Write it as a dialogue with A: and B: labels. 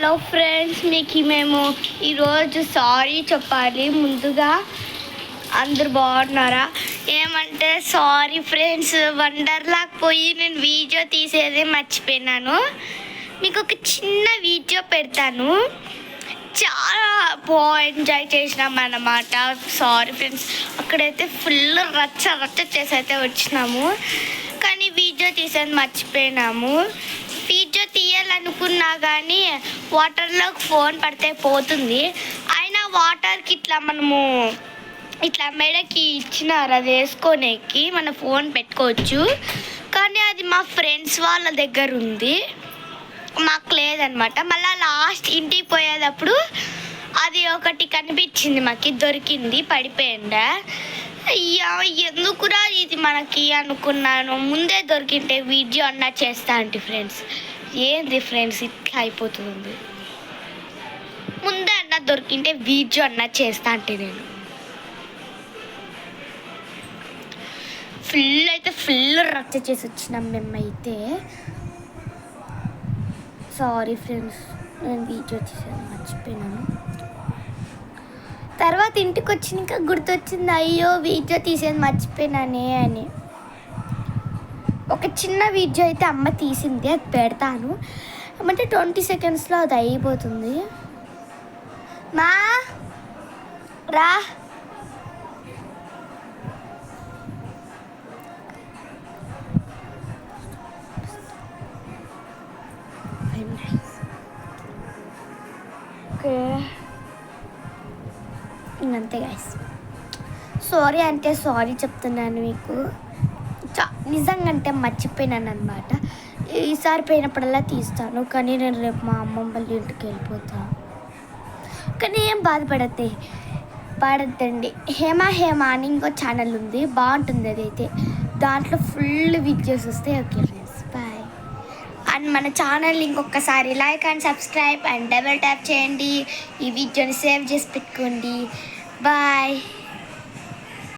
A: Hello friends, మీకు మేము ఈరోజు సారీ చెప్పాలి. ముందుగా అందరు బాగున్నారా? ఏమంటే సారీ ఫ్రెండ్స్, వండర్లాకి పోయి నేను వీడియో తీసేది మర్చిపోయినాను. మీకు ఒక చిన్న వీడియో పెడతాను. చాలా బాగా ఎంజాయ్ చేసినాం అన్నమాట. సారీ ఫ్రెండ్స్, అక్కడైతే ఫుల్ రచ్చ చేసి అయితే వచ్చినాము, కానీ వీడియో తీసేది మర్చిపోయినాము. వీడియో తీయాలనుకున్నా కానీ వాటర్లోకి ఫోన్ పడితే పోతుంది. అయినా వాటర్కి ఇట్లా మనము ఇట్లా మెడకి ఇచ్చినారు, అది వేసుకొనేకి మన ఫోన్ పెట్టుకోవచ్చు. కానీ అది మా ఫ్రెండ్స్ వాళ్ళ దగ్గర ఉంది, మాకు లేదనమాట. మళ్ళీ లాస్ట్ ఇంటికి పోయేటప్పుడు అది ఒకటి కనిపించింది, మాకు దొరికింది, పడిపోయిందా. అయ్యా ఎందుకురా ఇది మనకి అనుకున్నాను. ముందే దొరికింటే వీడియో అన్నా చేస్తా అంటే ఫ్రెండ్స్, ఏంది ఫ్రెండ్స్ ఇట్లా అయిపోతుంది. ముందే అన్నా దొరికింటే వీడియో అన్నా చేస్తా అంటే నేను ఫుల్ రచ్చ చేసి వచ్చినాం మేమైతే. సారీ ఫ్రెండ్స్, నేను వీడియో చేసాను మర్చిపోయినాను. తర్వాత ఇంటికి వచ్చినాక గుర్తొచ్చింది, అయ్యో వీడియో తీసేది మర్చిపోయినానే అని. ఒక చిన్న వీడియో అయితే అమ్మ తీసింది, అది పెడతాను. అంటే 20 సెకండ్స్లో అది అయిపోతుంది. మా రా, ఓకే ఇంకంతే గైస్. సారీ అంటే సారీ చెప్తున్నాను మీకు. నిజంగా అంటే మర్చిపోయినాను అనమాట. ఈసారి పోయినప్పుడల్లా తీస్తాను, కానీ నేను రేపు మా అమ్మమ్మ వాళ్ళ ఇంటికి వెళ్ళిపోతాను. కానీ ఏం పడద్దండి. హేమ అని ఇంకో ఛానల్ ఉంది, బాగుంటుంది అదైతే. దాంట్లో ఫుల్ వీడియోస్ వస్తాయి. Okay friends, bye. అండ్ మన ఛానల్ ఇంకొకసారి like and subscribe and double tap చేయండి. ఈ వీడియోని సేవ్ చేసి పెట్టుకోండి. బాయ్.